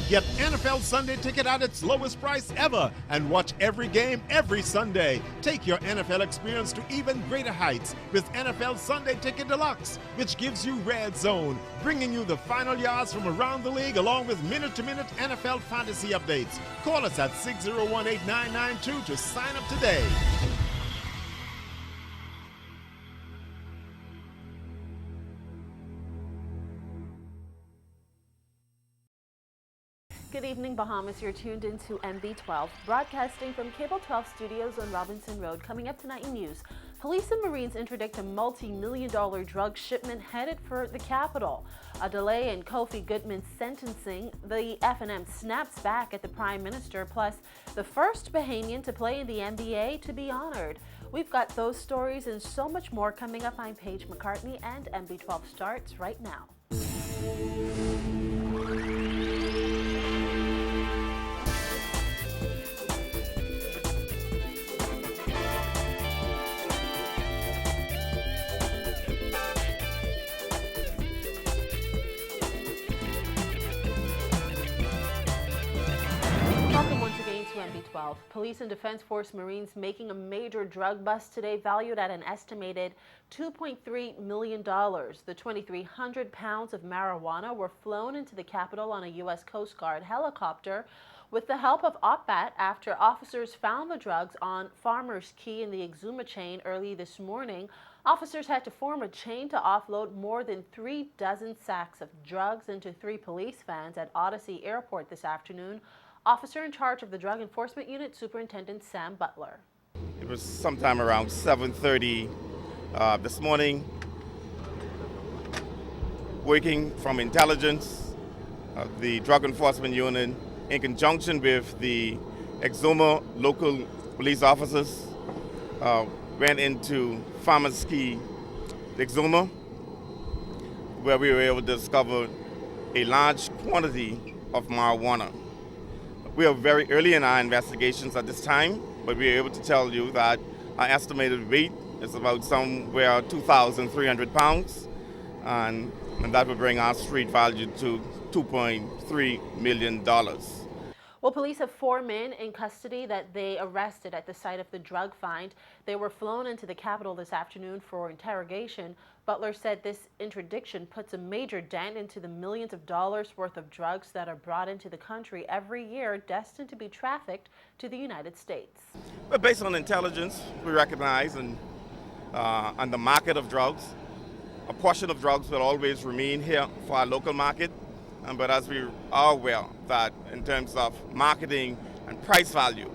Get NFL Sunday Ticket at its lowest price ever and watch every game every Sunday. Take your NFL experience to even greater heights with NFL Sunday Ticket Deluxe, which gives you Red Zone, bringing you the final yards from around the league along with minute-to-minute NFL fantasy updates. Call us at 601-8992 to sign up today. Good evening, Bahamas. You're tuned into MB12, broadcasting from Cable 12 Studios on Robinson Road. Coming up tonight in news, police and Marines interdict a multi-million-dollar drug shipment headed for the capital. A delay in Kofi Goodman's sentencing. The F&M snaps back at the Prime Minister, plus the first Bahamian to play in the NBA to be honored. We've got those stories and so much more coming up. I'm Paige McCartney, and MB12 starts right now. MB12. Police and Defense Force Marines making a major drug bust today, valued at an estimated $2.3 million. The 2,300 pounds of marijuana were flown into the capital on a U.S. Coast Guard helicopter with the help of OPBAT after officers found the drugs on Farmers Key in the Exuma chain early this morning. Officers had to form a chain to offload more than 36 sacks of drugs into 3 police vans at Odyssey Airport this afternoon. Officer in charge of the Drug Enforcement Unit, Superintendent Sam Butler. It was sometime around 7:30 this morning. Working from intelligence, the Drug Enforcement Unit, in conjunction with the Exuma local police officers, went into Farmers Key, Exuma, where we were able to discover a large quantity of marijuana. We are very early in our investigations at this time, but we are able to tell you that our estimated weight is about somewhere 2,300 pounds, and that would bring our street value to $2.3 million. Well, police have 4 men in custody that they arrested at the site of the drug find. They were flown into the capital this afternoon for interrogation. Butler said this interdiction puts a major dent into the millions of dollars worth of drugs that are brought into the country every year, destined to be trafficked to the United States. But based on intelligence, we recognize on the market of drugs, a portion of drugs will always remain here for our local market. But as we are aware that in terms of marketing and price value,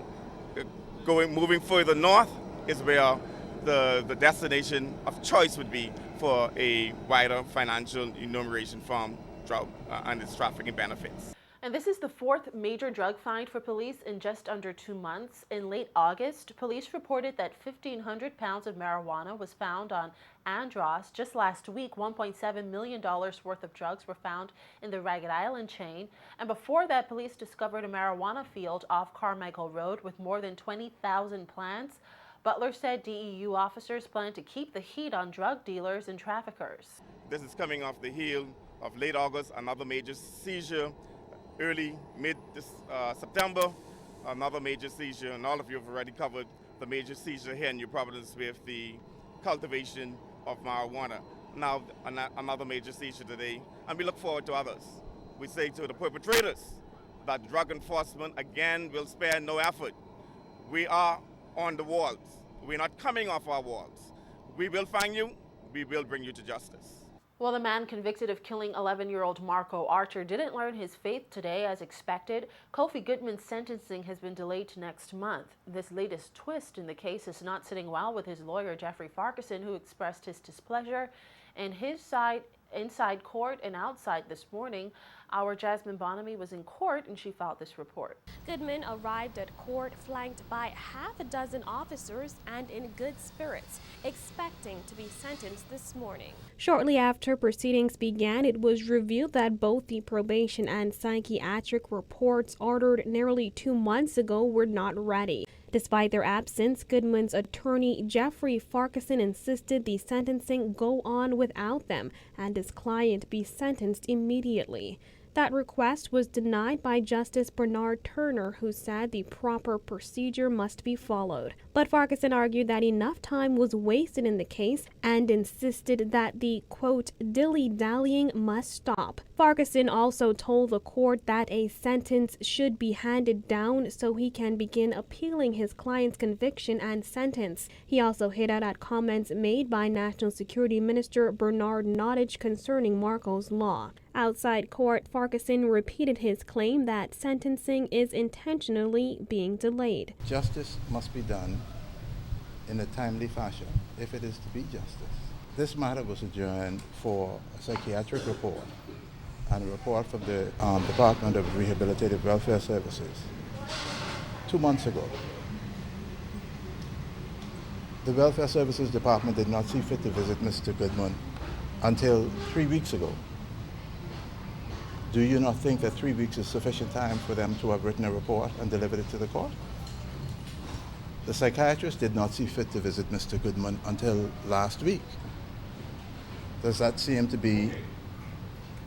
moving further north is where the destination of choice would be for a wider financial enumeration from drug and its trafficking benefits. And this is the 4th major drug find for police in just under 2 months. In late August, police reported that 1,500 pounds of marijuana was found on Andros. Just last week, $1.7 million worth of drugs were found in the Ragged Island chain. And before that, police discovered a marijuana field off Carmichael Road with more than 20,000 plants. Butler said DEU officers plan to keep the heat on drug dealers and traffickers. This is coming off the heel of late August, another major seizure. Early, mid-September, another major seizure, and all of you have already covered the major seizure here in New Providence with the cultivation of marijuana. Now, another major seizure today, and we look forward to others. We say to the perpetrators that drug enforcement, again, will spare no effort. We are on the walls. We're not coming off our walls. We will find you. We will bring you to justice. Well, the man convicted of killing 11-year-old Marco Archer didn't learn his fate today as expected. Kofi Goodman's sentencing has been delayed to next month. This latest twist in the case is not sitting well with his lawyer, Jeffrey Farquharson, who expressed his displeasure and his side inside court and outside this morning. Our Jasmine Bonamy was in court and she filed this report. Goodman arrived at court flanked by half a dozen officers and in good spirits, expecting to be sentenced this morning. Shortly after proceedings began, it was revealed that both the probation and psychiatric reports ordered nearly 2 months ago were not ready. Despite their absence, Goodman's attorney Jeffrey Farquharson insisted the sentencing go on without them and his client be sentenced immediately. That request was denied by Justice Bernard Turner, who said the proper procedure must be followed. But Farquharson argued that enough time was wasted in the case and insisted that the, quote, dilly-dallying must stop. Farquharson also told the court that a sentence should be handed down so he can begin appealing his client's conviction and sentence. He also hit out at comments made by National Security Minister Bernard Nottage concerning Marco's law. Outside court, Farquharson repeated his claim that sentencing is intentionally being delayed. Justice must be done in a timely fashion, if it is to be justice. This matter was adjourned for a psychiatric report and a report from the Department of Rehabilitative Welfare Services 2 months ago. The Welfare Services Department did not see fit to visit Mr. Goodman until 3 weeks ago. Do you not think that 3 weeks is sufficient time for them to have written a report and delivered it to the court? The psychiatrist did not see fit to visit Mr. Goodman until last week. Does that seem to be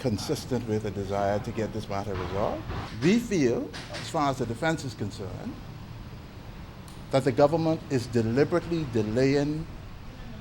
consistent with a desire to get this matter resolved? We feel, as far as the defense is concerned, that the government is deliberately delaying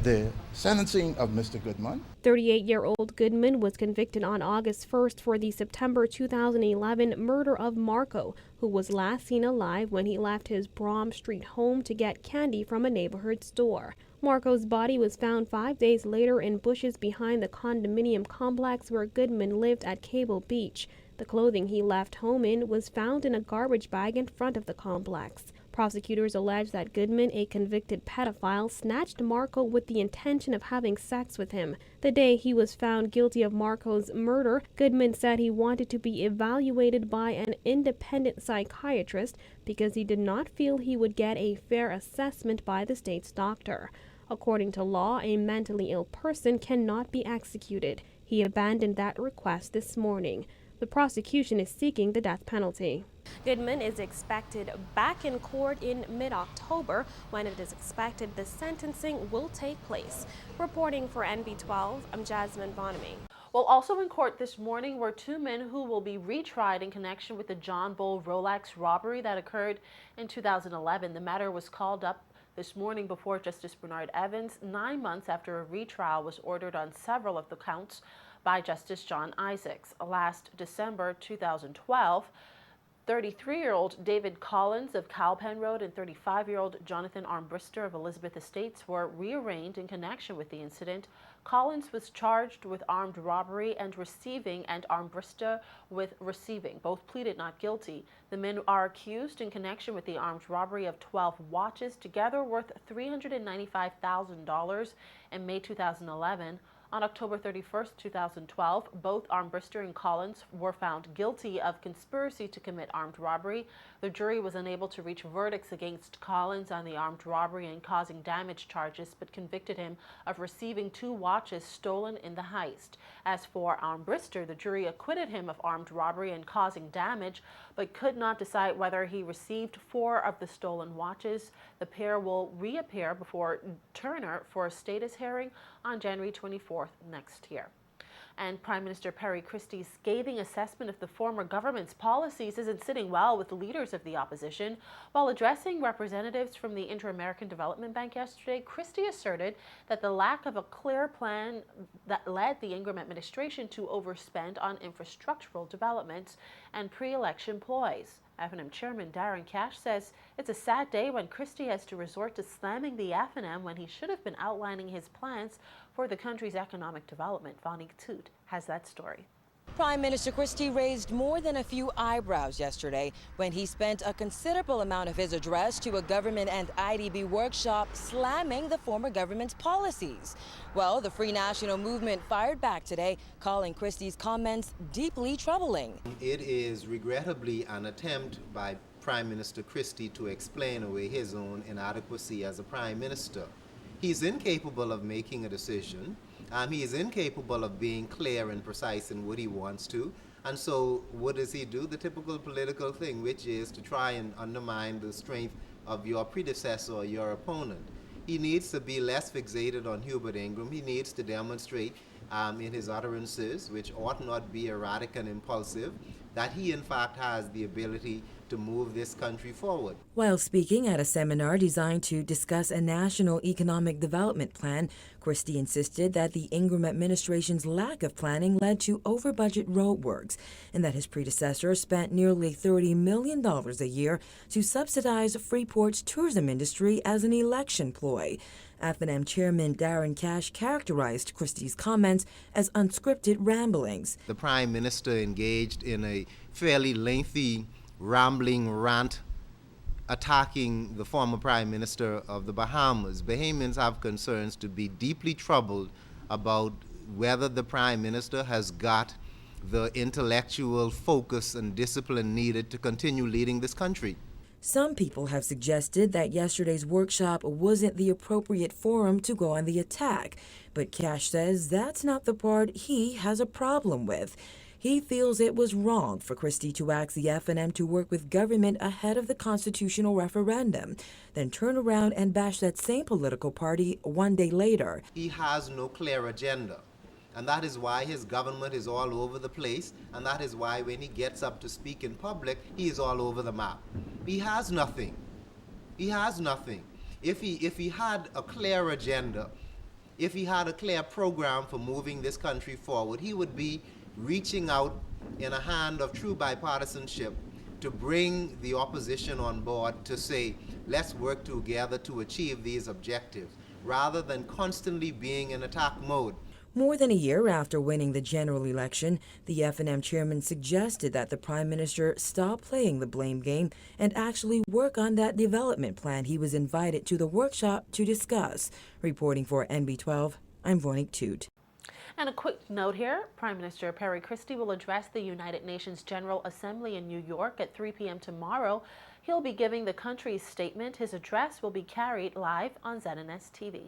the sentencing of Mr. Goodman. 38-year-old Goodman was convicted on August 1st for the September 2011 murder of Marco, who was last seen alive when he left his Brom Street home to get candy from a neighborhood store. Marco's body was found 5 days later in bushes behind the condominium complex where Goodman lived at Cable Beach. The clothing he left home in was found in a garbage bag in front of the complex. Prosecutors allege that Goodman, a convicted pedophile, snatched Marco with the intention of having sex with him. The day he was found guilty of Marco's murder, Goodman said he wanted to be evaluated by an independent psychiatrist because he did not feel he would get a fair assessment by the state's doctor. According to law, a mentally ill person cannot be executed. He abandoned that request this morning. The prosecution is seeking the death penalty. Goodman is expected back in court in mid-October when it is expected the sentencing will take place. Reporting for NB12, I'm Jasmine Bonamy. Well, also in court this morning were two men who will be retried in connection with the John Bull Rolex robbery that occurred in 2011. The matter was called up this morning before Justice Bernard Evans, 9 months after a retrial was ordered on several of the counts by Justice John Isaacs. Last December 2012, 33-year-old David Collins of Cowpen Road and 35-year-old Jonathan Armbrister of Elizabeth Estates were rearraigned in connection with the incident. Collins was charged with armed robbery and receiving, and Armbrister with receiving. Both pleaded not guilty. The men are accused in connection with the armed robbery of 12 watches, together worth $395,000 in May 2011. On October 31st, 2012, both Armbrister and Collins were found guilty of conspiracy to commit armed robbery. The jury was unable to reach verdicts against Collins on the armed robbery and causing damage charges, but convicted him of receiving 2 watches stolen in the heist. As for Armbrister, the jury acquitted him of armed robbery and causing damage, but could not decide whether he received 4 of the stolen watches. The pair will reappear before Turner for a status hearing on January 24th next year. And Prime Minister Perry Christie's scathing assessment of the former government's policies isn't sitting well with the leaders of the opposition. While addressing representatives from the Inter-American Development Bank yesterday, Christie asserted that the lack of a clear plan that led the Ingram administration to overspend on infrastructural developments and pre-election ploys. F&M Chairman Darren Cash says it's a sad day when Christie has to resort to slamming the F&M when he should have been outlining his plans for the country's economic development. Vonique Toot has that story. Prime Minister Christie raised more than a few eyebrows yesterday when he spent a considerable amount of his address to a government and IDB workshop slamming the former government's policies. Well, the Free National Movement fired back today, calling Christie's comments deeply troubling. It is regrettably an attempt by Prime Minister Christie to explain away his own inadequacy as a Prime Minister. He's incapable of making a decision. He is incapable of being clear and precise in what he wants to. And so what does he do? The typical political thing, which is to try and undermine the strength of your predecessor or your opponent. He needs to be less fixated on Hubert Ingram. He needs to demonstrate in his utterances, which ought not be erratic and impulsive, that he in fact has the ability to move this country forward. While speaking at a seminar designed to discuss a national economic development plan, Christie insisted that the Ingram administration's lack of planning led to over-budget roadworks and that his predecessor spent nearly $30 million a year to subsidize Freeport's tourism industry as an election ploy. F&M Chairman Darren Cash characterized Christie's comments as unscripted ramblings. The Prime Minister engaged in a fairly lengthy rambling rant attacking the former Prime Minister of the Bahamas. Bahamians have concerns to be deeply troubled about whether the Prime Minister has got the intellectual focus and discipline needed to continue leading this country. Some people have suggested that yesterday's workshop wasn't the appropriate forum to go on the attack, but Cash says that's not the part he has a problem with. He feels it was wrong for Christie to ask the F&M to work with government ahead of the constitutional referendum, then turn around and bash that same political party one day later. He has no clear agenda, and that is why his government is all over the place, and that is why when he gets up to speak in public, he is all over the map. He has nothing. He has nothing. If he had a clear agenda, if he had a clear program for moving this country forward, he would be reaching out in a hand of true bipartisanship to bring the opposition on board to say, let's work together to achieve these objectives, rather than constantly being in attack mode. More than a year after winning the general election, the F&M chairman suggested that the Prime Minister stop playing the blame game and actually work on that development plan he was invited to the workshop to discuss. Reporting for NB12, I'm Vonique Toot. And a quick note here, Prime Minister Perry Christie will address the United Nations General Assembly in New York at 3 p.m. tomorrow. He'll be giving the country's statement. His address will be carried live on ZNS TV.